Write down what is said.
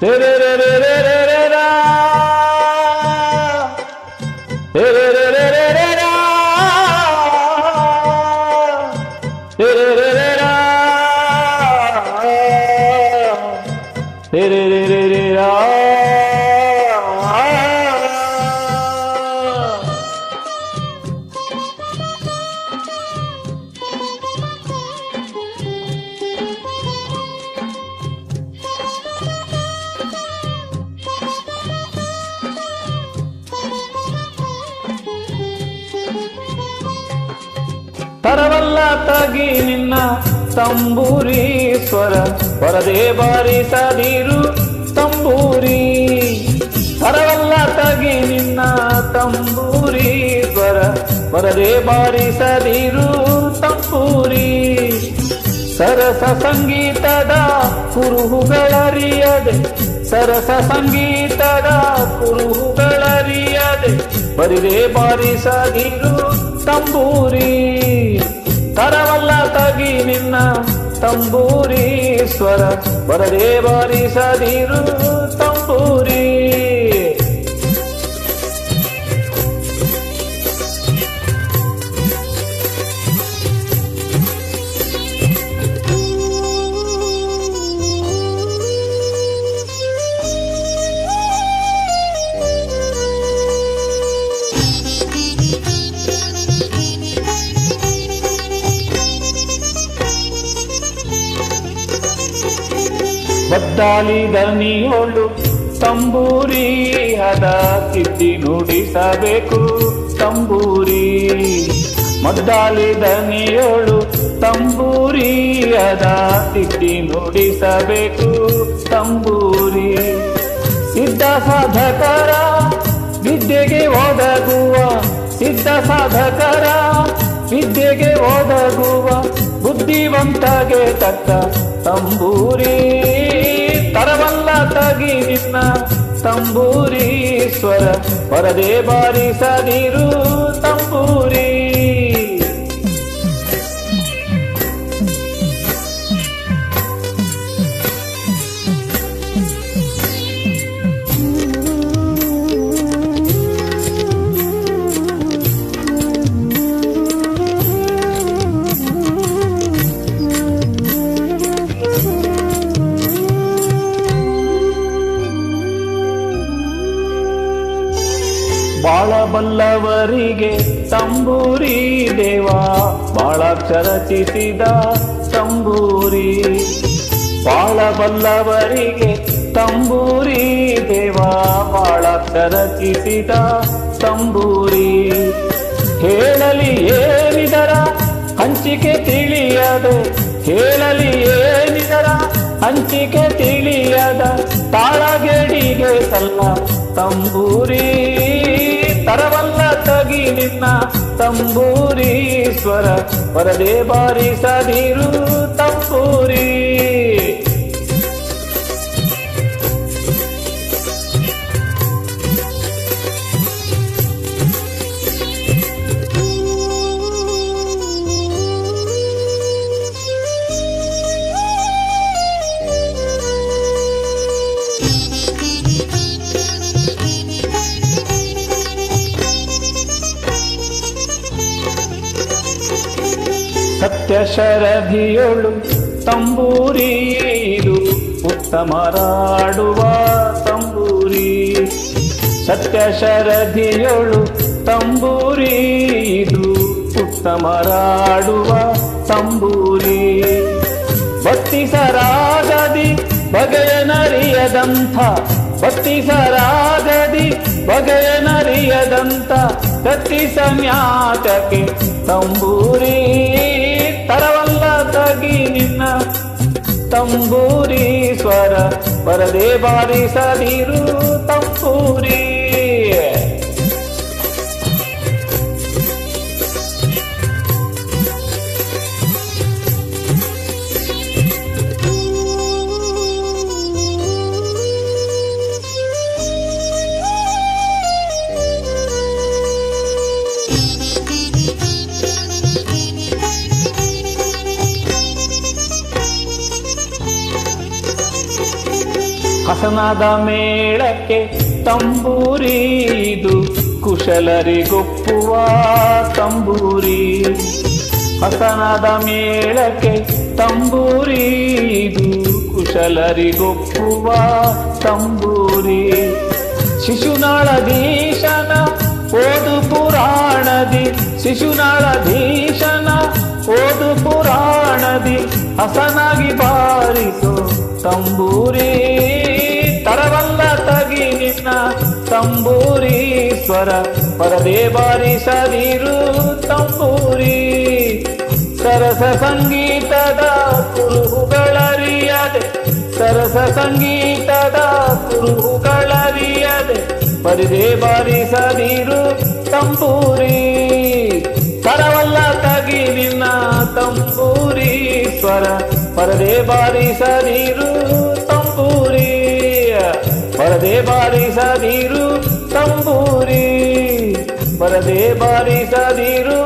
तेरे रे रे रे रे रे रा, तेरे रे रे रे रे रा, तेरे रे रे रा, तेरे रे रे रे रा. ತರವಲ್ಲ ತಗಿ ನಿನ್ನ ತಂಬೂರಿ ಸ್ವರ ಬರದೆ ಬಾರಿಸದಿರು ತಂಬೂರಿ. ತರವಲ್ಲ ತಗಿ ನಿನ್ನ ತಂಬೂರಿ ಸ್ವರ ಬರದೆ ಬಾರಿಸದಿರು ತಂಬೂರಿ. ಸರಸ ಸಂಗೀತದ ಕುರುಹುಗಳರಿಯದೆ, ಸರಸ ಸಂಗೀತದ ಕುರುಹುಗಳರಿಯದೆ ಬರಿದೆ ಬಾರಿಸದಿರು ತಂಬೂರಿ. ತರವಲ್ಲ ತಗಿ ನಿನ್ನ ತಂಬೂರಿ ಸ್ವರ ಬರದೆ ಬಾರಿಸದಿರು ತಂಬೂರಿ. ಬದ್ದಾಲಿ ದನಿಯೋಳು ತಂಬೂರಿ ಹದ ತಿದ್ದಿ ನುಡಿಸಬೇಕು ತಂಬೂರಿ. ಮದ್ದಾಲಿ ದನಿಯೋಳು ತಂಬೂರಿ ಹದ ತಿದ್ದಿ ನುಡಿಸಬೇಕು ತಂಬೂರಿ. ಸಿದ್ಧ ಸಾಧಕರ ವಿದ್ಯೆಗೆ ಒದಗುವ, ಸಿದ್ಧ ಸಾಧಕರ ವಿದ್ಯೆಗೆ ಒದಗುವ ಬುದ್ಧಿವಂತಗೆ ತಕ್ಕ ತಂಬೂರಿ. ತರವಲ್ಲ ತಗಿ ನಿನ್ನ ತಂಬೂರಿ ಸ್ವರ ಬರದೆ ಬಾರಿಸದಿರು ತಂಬೂರಿ. ಬಾಳಬಲ್ಲವರಿಗೆ ತಂಬೂರಿ ದೇವ ಬಾಳಾಕ್ಷರ ಚಿಸಿದ ತಂಬೂರಿ. ಬಾಳಬಲ್ಲವರಿಗೆ ತಂಬೂರಿ ದೇವ ಬಾಳಾಕ್ಷರ ಚಿಸಿದ ತಂಬೂರಿ. ಹೇಳಲಿ ಏನಿದರ ಹಂಚಿಕೆ ತಿಳಿಯದೆ, ಹೇಳಲಿ ಏನಿದರ ಹಂಚಿಕೆ ತಿಳಿಯದ ತಾಳಗೇಡಿಗೆ ಸಲ್ಲ ತಂಬೂರಿ. ತರವಲ್ಲ ತಗಿ ನಿನ್ನ ತಂಬೂರಿ ಸ್ವರ ಬರದೆ ಬಾರಿಸದಿರು ತಂಬೂರಿ. ಸತ್ಯ ಶರಧಿಯೊಳು ತಂಬೂರಿ ಇದು ಉತ್ತಮರಾಡುವ ತಂಬೂರಿ. ಸತ್ಯ ಶರಧಿಯೊಳು ತಂಬೂರಿ ಇದು ಉತ್ತಮರಾಡುವ ತಂಬೂರಿ. ಬತ್ತಿಸರಾಗದಿ ಬಗೆಯನರಿಯದಂಥ, ಬತ್ತಿಸರಾಗದಿ ಬಗೆಯನರಿಯದಂಥ ಕತ್ತಿಸ ಮ್ಯಾಟಕ್ಕೆ ತಂಬೂರಿ. ತರವಲ್ಲ ತಗಿ ನಿನ್ನ ತಂಬೂರಿ ಸ್ವರ ಬರದೆ ಬಾರಿಸದಿರು ತಂಬೂರಿ. ಹಸನಾದ ಮೇಳಕ್ಕೆ ತಂಬೂರಿ ಇದು ಕುಶಲರಿಗೊಪ್ಪುವ ತಂಬೂರಿ. ಹಸನಾದ ಮೇಳಕ್ಕೆ ತಂಬೂರಿ ಇದು ಕುಶಲರಿಗೊಪ್ಪುವ ತಂಬೂರಿ. ಶಿಶುನಾಳಧೀಶನ ಓದು ಪುರಾಣದಿ, ಶಿಶುನಾಳಧೀಶನ ಓದು ಪುರಾಣದಿ ಹಸನಾಗಿ ಬಾರಿಸೋ ತಂಬೂರಿ. ತರವಲ್ಲ ತಗಿ ನಿನ್ನ ತಂಬೂರಿ ಸ್ವರ, ಪರದೆ ಬಾರಿಸದಿರು ತಂಬೂರಿ. ಸರಸ ಸಂಗೀತದ ಕುರುಹುಗಳರಿಯದೆ, ಸರಸ ಸಂಗೀತದ ಕುರುಹುಗಳರಿಯದೆ ಪರದೆ ಬಾರಿಸದಿರು ತಂಬೂರಿ. ತರವಲ್ಲ ತಗಿ ನಿನ್ನ ತಂಬೂರಿ ಸ್ವರ, ಪರದೆ ಬಾರಿಸದಿರು ತಂಬೂರಿ. ಪರದೆ ಬಾರಿಸದಿರು ತಂಬೂರಿ, ಪರದೆ ಬಾರಿಸದಿರು